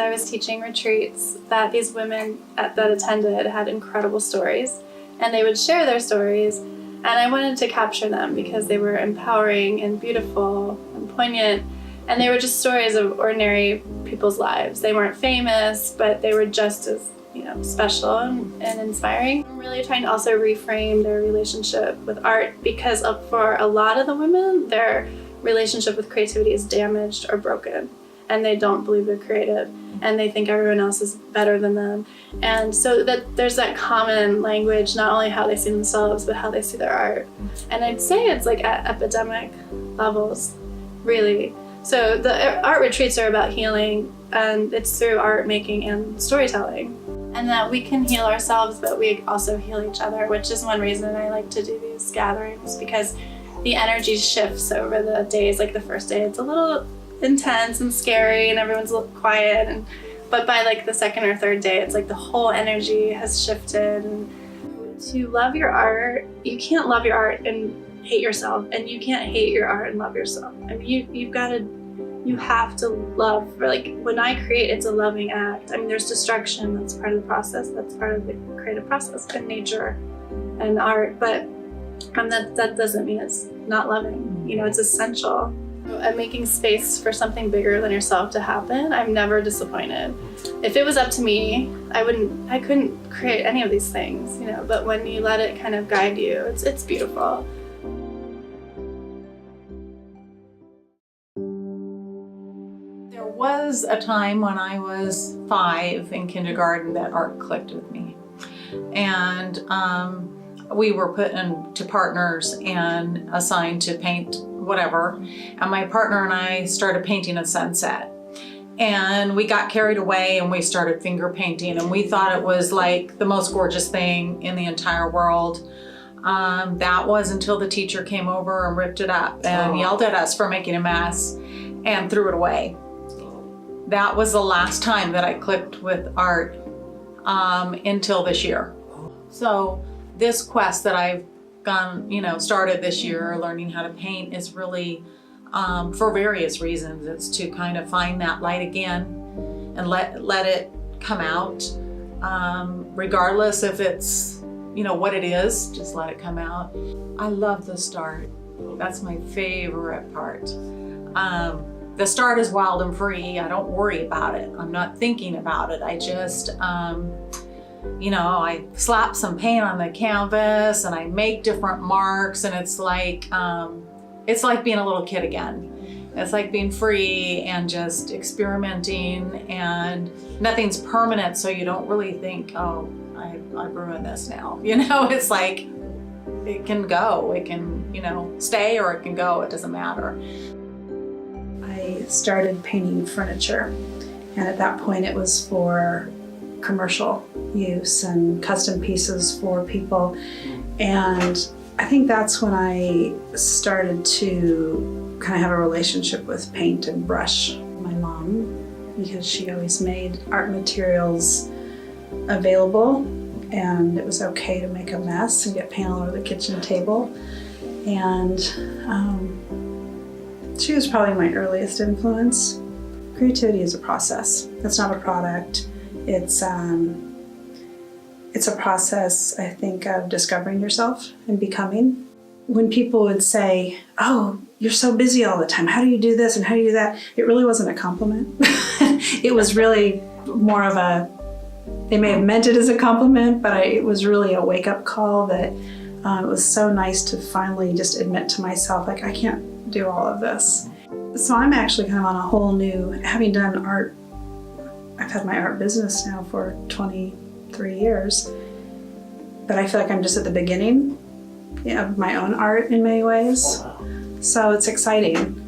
I was teaching retreats that these women that attended had incredible stories, and they would share their stories, and I wanted to capture them because they were empowering and beautiful and poignant, and they were just stories of ordinary people's lives. They weren't famous, but they were just as special and inspiring. I'm really trying to also reframe their relationship with art, because for a lot of the women, their relationship with creativity is damaged or broken, and they don't believe they're creative, and they think everyone else is better than them. And so that there's that common language, not only how they see themselves, but how they see their art. And I'd say it's like at epidemic levels, really. So the art retreats are about healing, and it's through art making and storytelling. And that we can heal ourselves, but we also heal each other, which is one reason I like to do these gatherings, because the energy shifts over the days. Like the first day, it's a little intense and scary and everyone's a little quiet, but by like the second or third day, it's like the whole energy has shifted. And to love your art, you can't love your art and hate yourself, and you can't hate your art and love yourself. I mean, you have to love. Like when I create, it's a loving act. I mean, there's destruction, that's part of the process, that's part of the creative process in nature and art, but that doesn't mean it's not loving. It's essential. And making space for something bigger than yourself to happen, I'm never disappointed. If it was up to me, I couldn't create any of these things, but when you let it kind of guide you, it's beautiful. There was a time when I was 5 in kindergarten that art clicked with me. And we were put into partners and assigned to paint whatever. And my partner and I started painting a sunset. And we got carried away and we started finger painting, and we thought it was like the most gorgeous thing in the entire world. That was until the teacher came over and ripped it up and yelled at us for making a mess and threw it away. That was the last time that I clicked with art until this year. So this quest that I've started this year, learning how to paint, is really for various reasons. It's to kind of find that light again and let it come out, regardless if it's what it is. Just let it come out. I love the start. That's my favorite part. The start is wild and free. I don't worry about it. I'm not thinking about it. I just I slap some paint on the canvas and I make different marks, and it's like being a little kid again. It's like being free and just experimenting, and nothing's permanent, so you don't really think, oh, I've ruined this now. It's like it can go, it can, stay, or it can go, it doesn't matter. I started painting furniture, and at that point it was for commercial use and custom pieces for people. And I think that's when I started to kind of have a relationship with paint and brush. My mom, because she always made art materials available, and it was okay to make a mess and get paint all over the kitchen table. And she was probably my earliest influence. Creativity is a process. It's not a product. It's a process, I think, of discovering yourself and becoming. When people would say, oh, you're so busy all the time, how do you do this and how do you do that? It really wasn't a compliment. It was really more of they may have meant it as a compliment, but it was really a wake-up call that it was so nice to finally just admit to myself, like, I can't do all of this. So I'm actually kind of on a whole new, having done art, I've had my art business now for 23 years, but I feel like I'm just at the beginning of my own art in many ways. So it's exciting.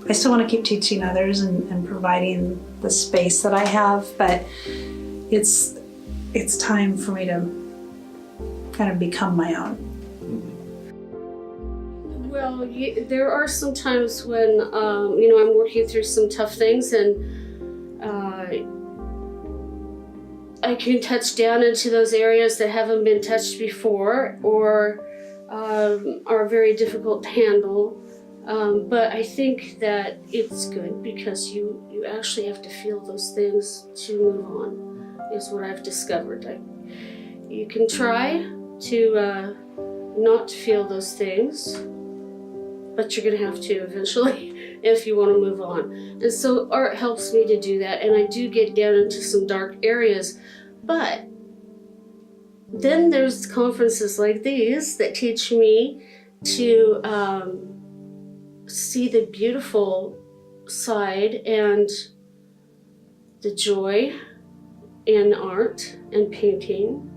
I still want to keep teaching others and providing the space that I have, but it's time for me to kind of become my own. Well, there are some times when I'm working through some tough things, and I can touch down into those areas that haven't been touched before or are very difficult to handle. But I think that it's good because you You actually have to feel those things to move on, is what I've discovered. You can try to not feel those things, but you're gonna have to eventually if you want to move on. And so art helps me to do that, and I do get down into some dark areas, but then there's conferences like these that teach me to see the beautiful side and the joy in art and painting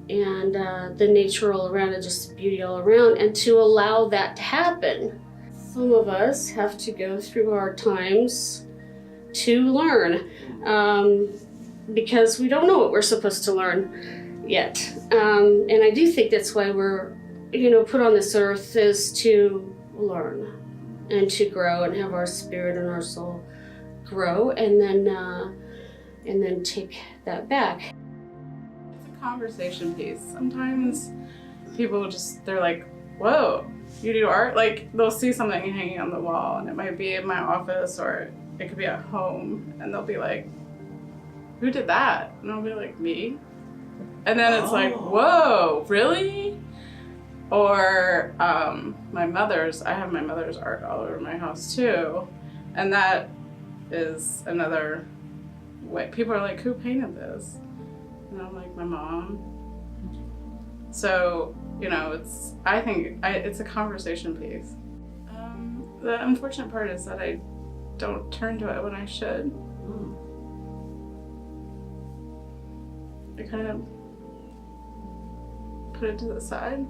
and the nature all around and just the beauty all around, and to allow that to happen. Some of us have to go through hard times to learn because we don't know what we're supposed to learn yet. And I do think that's why we're, put on this earth, is to learn and to grow and have our spirit and our soul grow, and then take that back. It's a conversation piece. Sometimes people they're like, whoa, you do art? Like, they'll see something hanging on the wall, and it might be in my office or it could be at home, and they'll be like, who did that? And I'll be like, me. And then it's like, whoa, really? Or I have my mother's art all over my house too. And that is another way. People are like, who painted this? And I'm like, my mom. So, I think it's a conversation piece. The unfortunate part is that I don't turn to it when I should. I kind of put it to the side.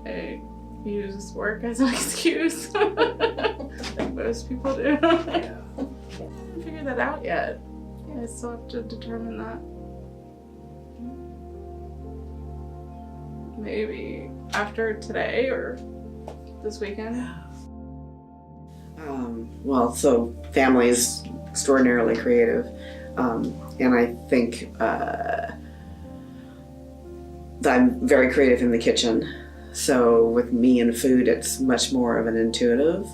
I use work as an excuse, like most people do. I haven't figured that out yet. I still have to determine that. Maybe after today or this weekend. So family is extraordinarily creative, and I think that I'm very creative in the kitchen. So with me and food, it's much more of an intuitive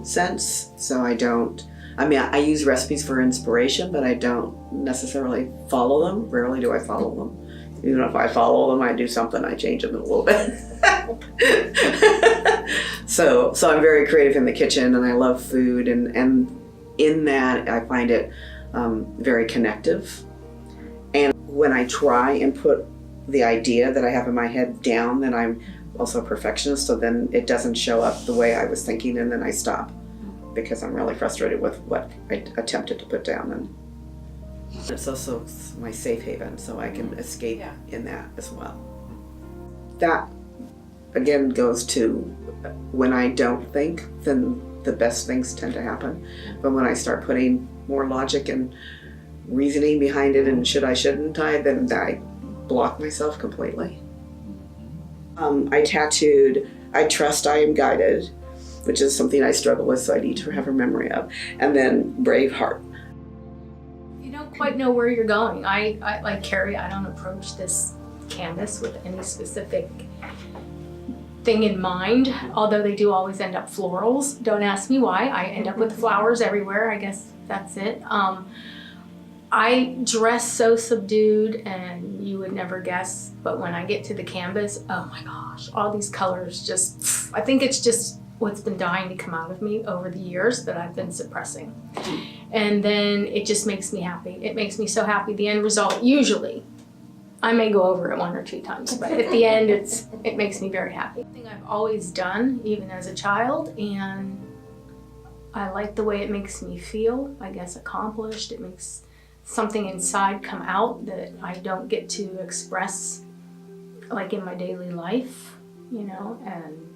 sense. So I use recipes for inspiration, but I don't necessarily follow them. Rarely do I follow them. Even if I follow them, I do something, I change them a little bit. So I'm very creative in the kitchen, and I love food, and in that I find it very connective. And when I try and put the idea that I have in my head down, then I'm also a perfectionist, so then it doesn't show up the way I was thinking, and then I stop because I'm really frustrated with what I attempted to put down. And it's also my safe haven, so I can escape in that as well. That again goes to when I don't think, then the best things tend to happen. But when I start putting more logic and reasoning behind it, and shouldn't I, then I block myself completely. I tattooed, I trust I am guided, which is something I struggle with, so I need to have a memory of. And then brave heart. You don't quite know where you're going. I like Carrie, I don't approach this canvas with any specific thing in mind, although they do always end up florals. Don't ask me why. I end up with flowers everywhere. I guess that's it. I dress so subdued, and you would never guess, but when I get to the canvas, oh my gosh, all these colors just, I think it's just what's been dying to come out of me over the years that I've been suppressing. And then it just makes me happy. It makes me so happy. The end result, usually, I may go over it 1 or 2 times, but at the end, it makes me very happy. Something I've always done, even as a child, and I like the way it makes me feel, I guess accomplished. It makes something inside come out that I don't get to express like in my daily life, and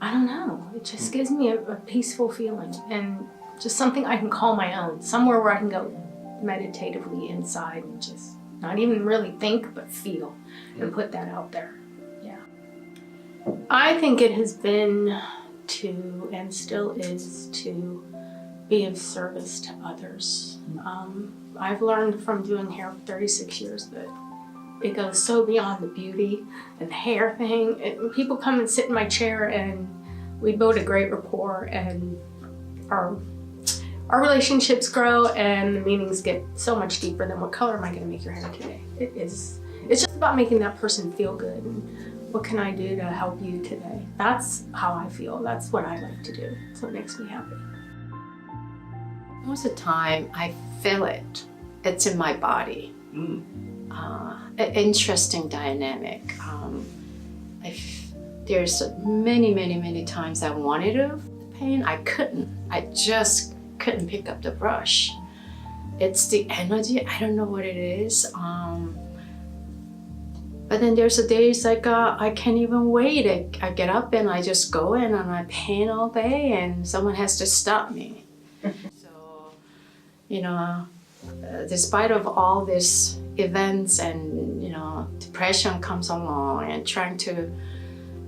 I don't know, it just gives me a peaceful feeling, and just something I can call my own, somewhere where I can go meditatively inside and just not even really think, but feel and put that out there. Yeah. I think it has been to, and still is, to be of service to others. I've learned from doing hair for 36 years that it goes so beyond the beauty and the hair thing. People come and sit in my chair, and we build a great rapport, and our relationships grow and the meanings get so much deeper than what color am I going to make your hair today. It's just about making that person feel good and what can I do to help you today. That's how I feel. That's what I like to do. That's what makes me happy. Most of the time I feel it. It's in my body. An interesting dynamic. There's many times I wanted to paint. I couldn't. I just couldn't pick up the brush. It's the energy. I don't know what it is. But then there's a days like I can't even wait. I get up and I just go in and I paint all day, and someone has to stop me. So, you know, despite of all these events and, you know, depression comes along and trying to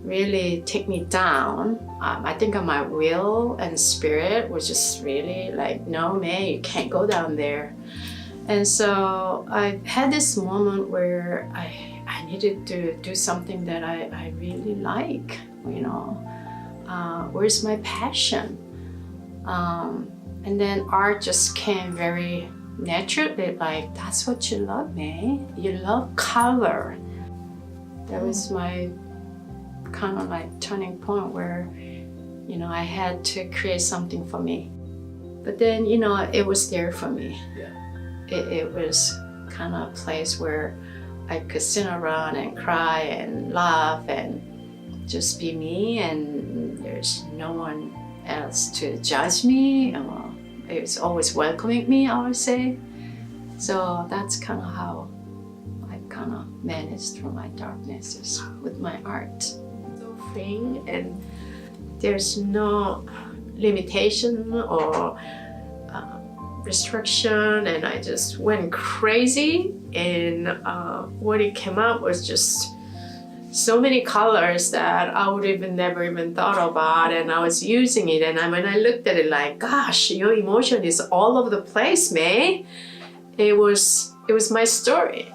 really take me down, I think my will and spirit was just really like, no, man, you can't go down there. And so I had this moment where I needed to do something that I really like, you know. Where's my passion? And then art just came very naturally, like, that's what you love, man. You love color. That was my kind of like turning point where, you know, I had to create something for me. But then, you know, it was there for me. It was kind of a place where I could sit around and cry and laugh and just be me, and there's no one else to judge me. It was always welcoming me, I would say. So that's kind of how I kind of managed through my darknesses with my art. So freeing, and there's no limitation or restriction, and I just went crazy, and what it came out was just so many colors that I would even never even thought about, and I was using it, and when I looked at it like, gosh, your emotion is all over the place, May. It was my story.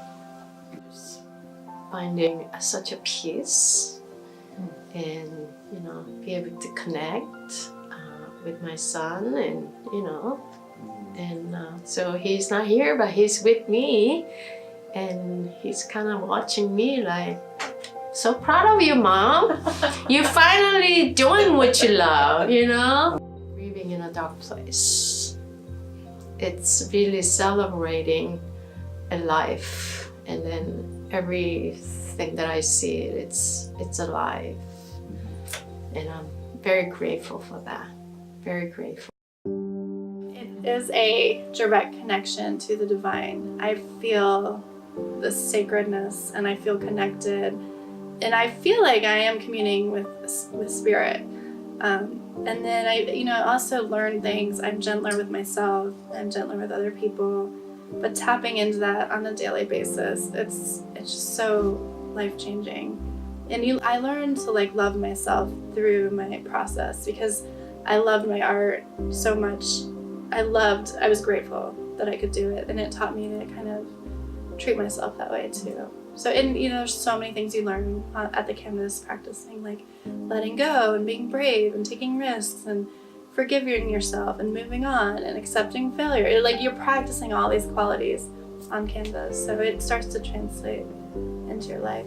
Finding such a peace and, you know, be able to connect with my son, and, you know, and so he's not here, but he's with me, and he's kind of watching me like, so proud of you, Mom. You're finally doing what you love, you know? Grieving in a dark place. It's really celebrating a life, and then everything that I see, it's alive. And I'm very grateful for that. Very grateful. It is a direct connection to the divine. I feel the sacredness, and I feel connected, and I feel like I am communing with spirit. And then I, you know, also learn things. I'm gentler with myself. I'm gentler with other people. But tapping into that on a daily basis, it's just so life-changing. And I learned to like love myself through my process, because I loved my art so much. I was grateful that I could do it, and it taught me to kind of treat myself that way too. So, you know, there's so many things you learn at the canvas practicing, like letting go and being brave and taking risks and forgiving yourself and moving on and accepting failure. Like, you're practicing all these qualities on canvas, so it starts to translate into your life.